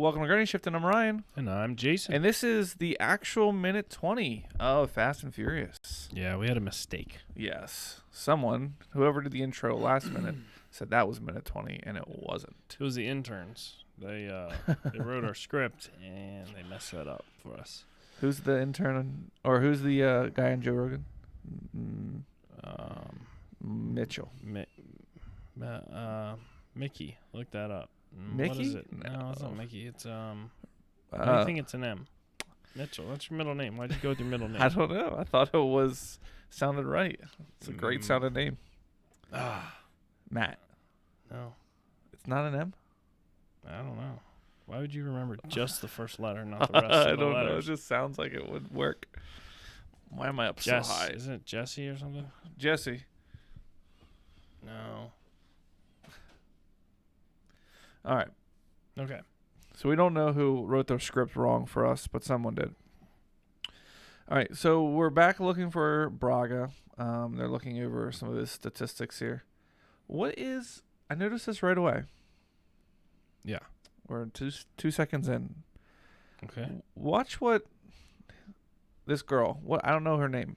welcome to Gurney Shift, and I'm Ryan. And I'm Jason. And this is the actual minute 20 of Fast and Furious. Yeah, we had a mistake. Yes. Someone, whoever did the intro last minute, said that was minute 20, and it wasn't. It was the interns. They wrote our script, and they messed that up for us. Who's the intern, or who's the guy on Joe Rogan? Mitchell. Mickey. Look that up. Mickey? What is it? No, it's not Mickey. It's I think it's an M. Mitchell. That's your middle name. Why'd you go with your middle name? I don't know. I thought it sounded right. It's a great sounding name. Matt. No. It's not an M? I don't know. Why would you remember just the first letter, not the rest of the letters? I don't know. It just sounds like it would work. Why am I up so high? Isn't it Jesse or something? Jesse. No. All right. Okay. So we don't know who wrote the script wrong for us, but someone did. All right. So we're back looking for Braga. They're looking over some of his statistics here. I noticed this right away. Yeah. We're 2 seconds in. Okay. Watch what this girl. I don't know her name.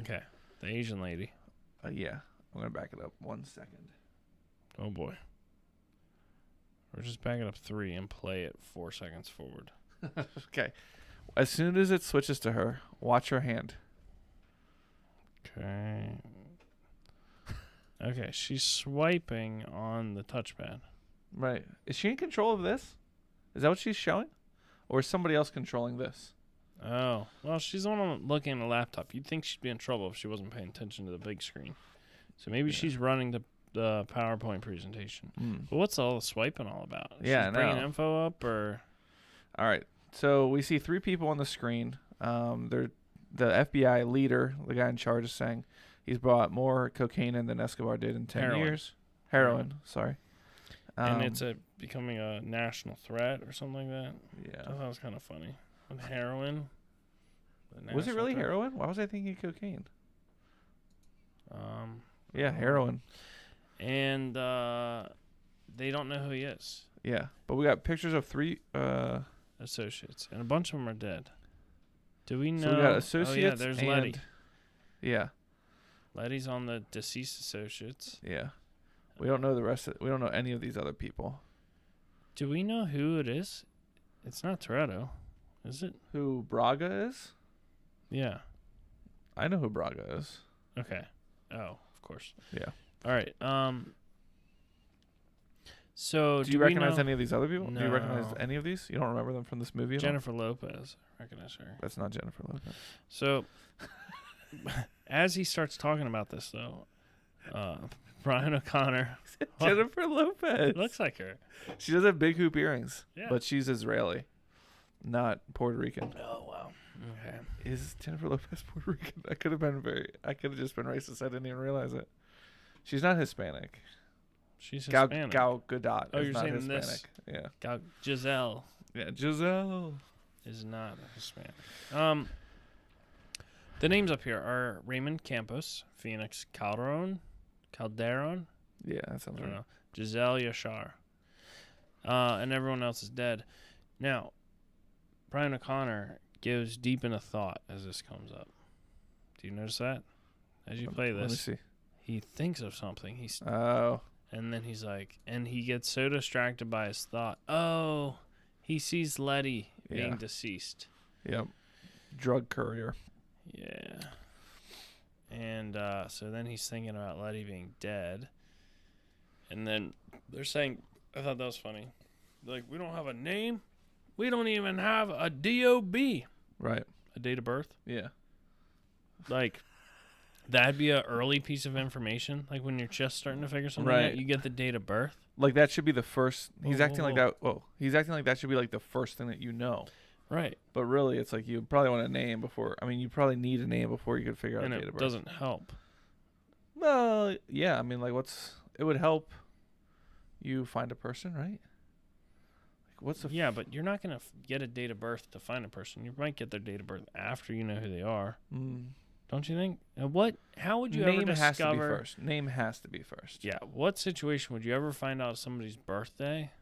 Okay. The Asian lady. Yeah. I'm gonna back it up 1 second. Oh boy. Or just back it up 3 and play it 4 seconds forward. Okay. As soon as it switches to her, watch her hand. Okay. Okay, she's swiping on the touchpad. Right. Is she in control of this? Is that what she's showing? Or is somebody else controlling this? Oh. Well, she's the one looking at the laptop. You'd think she'd be in trouble if she wasn't paying attention to the big screen. So maybe she's running the PowerPoint presentation. But what's all the swiping all about? Yeah, she's bringing info up, or? All right. So we see 3 people on the screen. They're the FBI leader, the guy in charge, is saying he's brought more cocaine in than Escobar did in 10 years. Heroin. Sorry. And it's becoming a national threat or something like that. Yeah. I thought it was kind of funny. With heroin. Was it really heroin? Why was I thinking cocaine? Yeah, heroin. And they don't know who he is. Yeah, but we got pictures of 3 associates, and a bunch of them are dead. Do we know? So we got associates. Oh, yeah, there's Letty. Yeah. Letty's on the deceased associates. Yeah. We don't know the rest we don't know any of these other people. Do we know who it is? It's not Toretto, is it? Who Braga is? Yeah. I know who Braga is. Okay. Oh, of course. Yeah. All right. So do you recognize any of these other people? No. Do you recognize any of these? You don't remember them from this movie? Jennifer Lopez. I recognize her. That's not Jennifer Lopez. So as he starts talking about this, though, Brian O'Connor. Jennifer Lopez. Looks like her. She does have big hoop earrings. Yeah. But she's Israeli, not Puerto Rican. Oh, wow. Okay. Is Jennifer Lopez Puerto Rican? I could have just been racist. I didn't even realize it. She's not Hispanic. She's Hispanic. Gal Gadot is you're not saying Hispanic. This? Yeah. Giselle. Yeah, Giselle is not Hispanic. The names up here are Raymond Campos, Phoenix Calderon. Yeah, that sounds right. Know. Giselle Yashar. And everyone else is dead. Now, Brian O'Connor goes deep into thought as this comes up. Do you notice that? As you play this, let me see. He thinks of something. And then he's like, and he gets so distracted by his thought. Oh, he sees Letty being deceased. Yep. Drug courier. Yeah. And so then he's thinking about Letty being dead. And then they're saying, I thought that was funny. They're like, we don't have a name. We don't even have a DOB. Right. A date of birth. Yeah. Like, that'd be an early piece of information. Like when you're just starting to figure something out, you get the date of birth. Like that should be the first. He's acting like that. Whoa. He's acting like that should be like the first thing that you know. Right. But really, it's like you probably want a name before. I mean, you probably need a name before you could figure out a date of birth. And it doesn't help. Well, yeah. I mean, like, it would help you find a person, right? But you're not going to get a date of birth to find a person. You might get their date of birth after you know who they are. Don't you think? And how would you ever discover? Name has to be first. Yeah. What situation would you ever find out somebody's birthday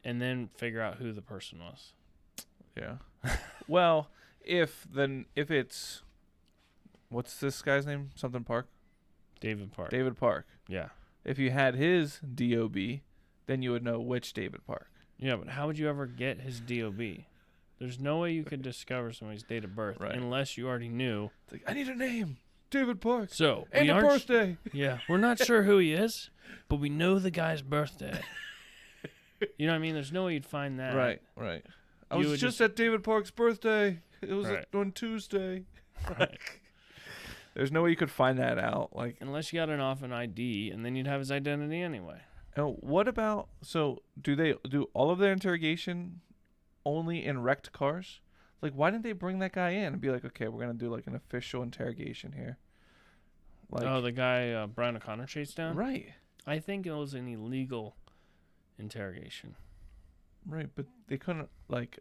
and then figure out who the person was. Yeah. Well, if it's, what's this guy's name? Something Park? David Park. David Park. Yeah. If you had his DOB, then you would know which David Park. Yeah, but how would you ever get his DOB? There's no way you could discover somebody's date of birth unless you already knew. It's like, I need a name. David Park. So, and a birthday. Yeah, we're not sure who he is, but we know the guy's birthday. You know what I mean? There's no way you'd find that. Right. I was just at David Park's birthday. It was on Tuesday. Right. There's no way you could find that out. Like, unless you got it off an ID, and then you'd have his identity anyway. Oh, what about, so do they do all of their interrogation only in wrecked cars? Like, why didn't they bring that guy in and be like, okay, we're going to do like an official interrogation here? Like, the guy Brian O'Connor chased down? Right. I think it was an illegal interrogation. Right, but they couldn't, like,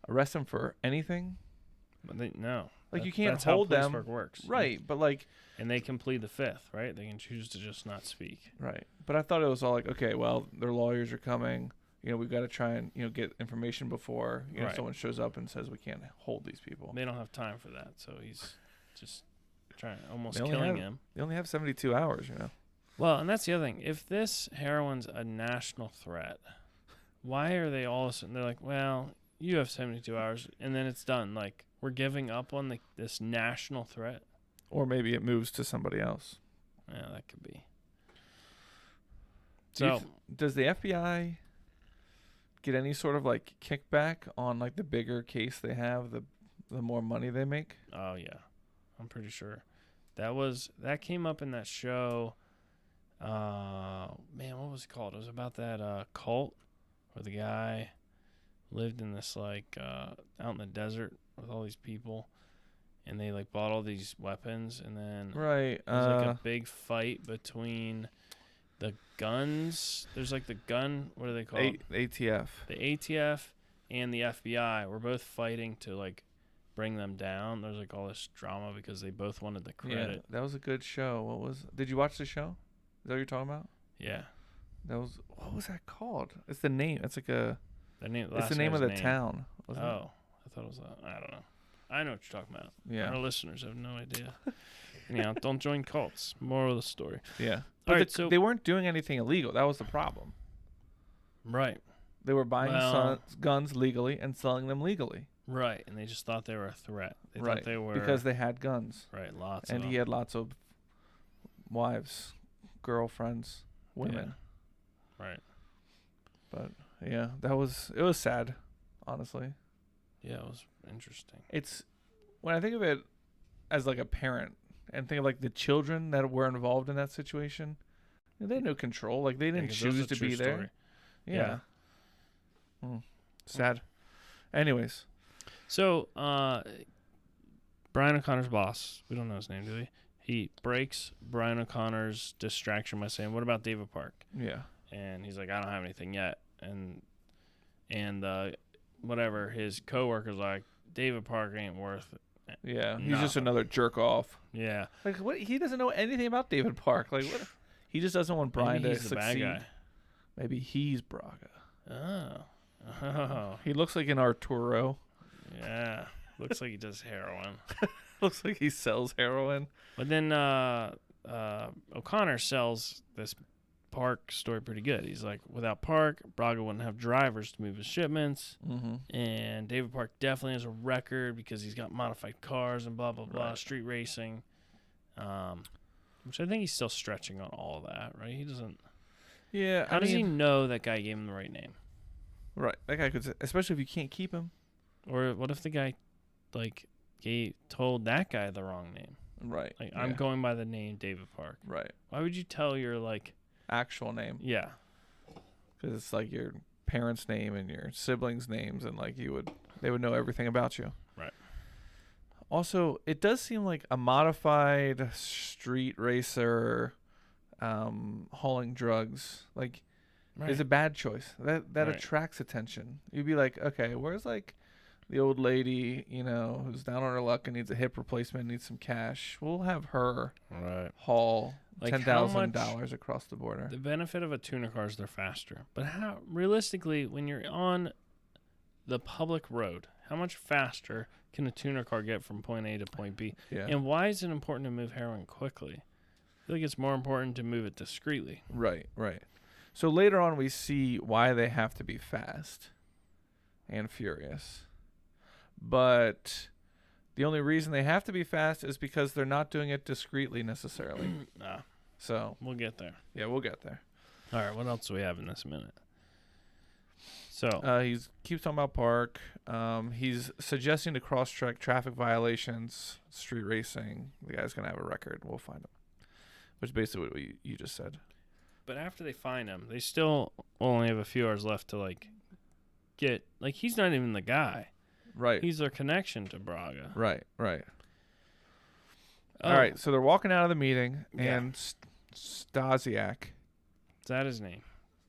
arrest him for anything? But no. Like, you can't that's hold how them. police work works. Right, but like... And they can plead the fifth, right? They can choose to just not speak. Right. But I thought it was all like, okay, well, their lawyers are coming. You know, we've got to try and, get information before, someone shows up and says we can't hold these people. They don't have time for that, so he's just killing him. They only have 72 hours, Well, and that's the other thing. If this heroine's a national threat, why are they all of a sudden, they're like, well, you have 72 hours, and then it's done. Like, we're giving up on this national threat. Or maybe it moves to somebody else. Yeah, that could be. Does the FBI get any sort of like kickback on like the bigger case they have, the more money they make? Oh yeah, I'm pretty sure. That came up in that show. Man, what was it called? It was about that cult where the guy lived in this like out in the desert with all these people. And they like bought all these weapons, and then there was like a big fight between the guns. There's like the gun. What are they called? ATF. The ATF and the FBI were both fighting to like bring them down. There's like all this drama because they both wanted the credit. Yeah, that was a good show. Did you watch the show? Is that what you're talking about? Yeah. What was that called? It's the name. It's like it's the name of the town. I thought it was I don't know. I know what you're talking about. Yeah. Our listeners have no idea. Anyhow, don't join cults. Moral of the story. Yeah. But so they weren't doing anything illegal. That was the problem. Right. They were buying guns legally and selling them legally. Right. And they just thought they were a threat. They thought they were. Because they had guns. Right. Lots of them. And he had lots of wives, girlfriends, women. Yeah. Right. But, yeah, it was sad, honestly. Yeah, it was interesting. It's when I think of it as like a parent and think of like the children that were involved in that situation, they had no control. Like they didn't choose to be there. Yeah. Sad. Anyways. So, Brian O'Connor's boss, we don't know his name, do we? He breaks Brian O'Connor's distraction by saying, "What about David Park?" Yeah. And he's like, "I don't have anything yet." And whatever, his coworker's like, David Park ain't worth it. Yeah, he's just another jerk off. Yeah. Like, what? He doesn't know anything about David Park. Like, what? He just doesn't want Brian to succeed. Maybe he's the bad guy. Maybe he's Braga. Oh. He looks like an Arturo. Yeah. Looks like he does heroin. Looks like he sells heroin. But then O'Connor sells this Park story pretty good. He's like, without Park, Braga wouldn't have drivers to move his shipments. Mm-hmm. And David Park definitely has a record because he's got modified cars and blah, blah, blah, street racing. Which I think he's still stretching on all of that, right? He doesn't. Yeah. How does he know that guy gave him the right name? Right. That guy could, especially if you can't keep him. Or what if the guy, like, told that guy the wrong name? Right. Like, I'm going by the name David Park. Right. Why would you tell your, like, actual name? Yeah. Because it's like your parents' name and your siblings' names, and like they would know everything about you. Right. Also, it does seem like a modified street racer hauling drugs is a bad choice. That attracts attention. You'd be like, okay, where's like the old lady, who's down on her luck and needs a hip replacement, needs some cash. We'll have her haul Like $10,000 across the border. The benefit of a tuner car is they're faster. But how realistically, when you're on the public road, how much faster can a tuner car get from point A to point B? Yeah. And why is it important to move heroin quickly? I feel like it's more important to move it discreetly. Right. So later on, we see why they have to be fast and furious. But the only reason they have to be fast is because they're not doing it discreetly necessarily. So we'll get there. Yeah, we'll get there. All right, what else do we have in this minute? So he keeps talking about park. He's suggesting to cross-check traffic violations, street racing. The guy's gonna have a record. We'll find him. Which is basically what you just said. But after they find him, they still only have a few hours left to get he's not even the guy. Right. He's their connection to Braga. Right. Oh. All right. So they're walking out of the meeting, and Stasiak. Is that his name?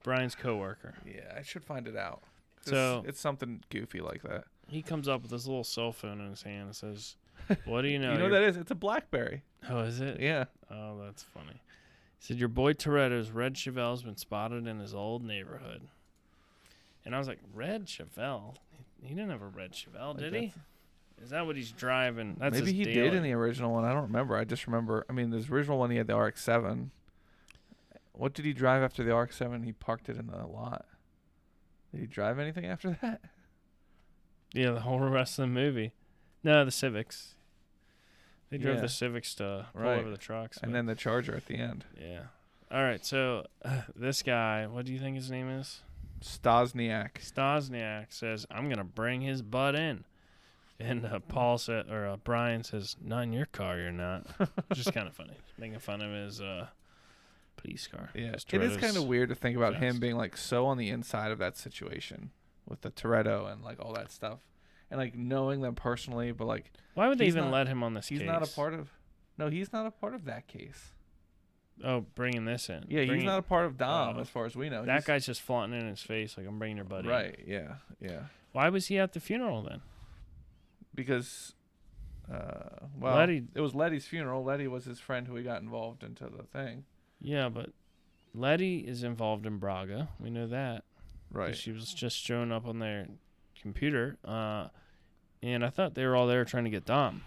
Brian's coworker. Yeah, I should find it out. So it's something goofy like that. He comes up with this little cell phone in his hand and says, "What do you know?" You know what that is? It's a BlackBerry. Oh, is it? Yeah. Oh, that's funny. He said, "Your boy Toretto's red Chevelle's been spotted in his old neighborhood." And I was like, "Red Chevelle? He didn't have a red Chevelle, did he? Is that what he's driving?" That's maybe he did in the original one. I don't remember. I just remember. I mean, the original one he had the RX-7. What did he drive after the RX-7? He parked it in the lot. Did he drive anything after that? Yeah, the whole rest of the movie. No, the Civics. They drove the Civics to pull over the trucks. And then the Charger at the end. Yeah. All right, so this guy, what do you think his name is? Stasiak says, "I'm going to bring his butt in." And Brian says, "Not in your car, you're not." Which is kind of funny. Making fun of his police car. Yeah, it is kind of weird to think about him being so on the inside of that situation with the Toretto and all that stuff. And knowing them personally, but why would they even let him on this case? He's not a part of that case. Oh, bringing this in. Yeah, he's not a part of Dom as far as we know. That guy's just flaunting in his face I'm bringing your buddy. Right, yeah. Why was he at the funeral then? Because, Letty, it was Letty's funeral. Letty was his friend who he got involved into the thing. Yeah, but Letty is involved in Braga. We know that. Right. She was just showing up on their computer. And I thought they were all there trying to get Dom.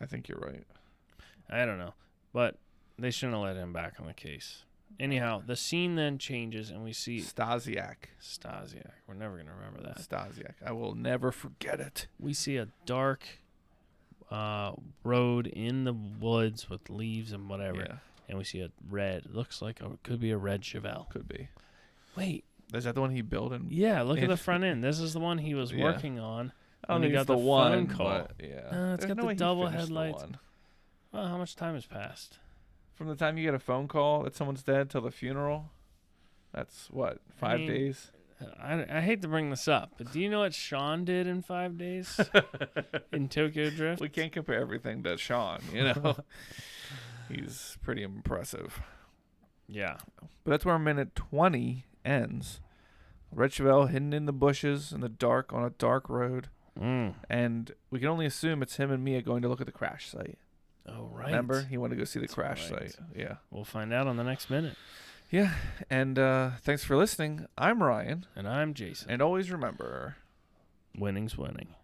I think you're right. I don't know. But they shouldn't have let him back on the case. Anyhow, the scene then changes and we see Stasiak. We're never going to remember that. Stasiak. I will never forget it. We see a dark road in the woods with leaves and whatever. Yeah. And we see a red. It looks like could be a red Chevelle. Could be. Wait. Is that the one he built? Yeah, look at the front end. This is the one he was working on. I don't think got it's the phone one call. Yeah. It's got the double headlights. Well, how much time has passed? From the time you get a phone call that someone's dead till the funeral, that's what, 5 days? I hate to bring this up, but do you know what Sean did in 5 days in Tokyo Drift? We can't compare everything to Sean, He's pretty impressive. Yeah. But that's where minute 20 ends. Red Chevelle hidden in the bushes in the dark on a dark road. And we can only assume it's him and Mia going to look at the crash site. Oh, right. Remember? He wanted to go see the crash site. Yeah. We'll find out on the next minute. Yeah. And thanks for listening. I'm Ryan. And I'm Jason. And always remember, winning's winning.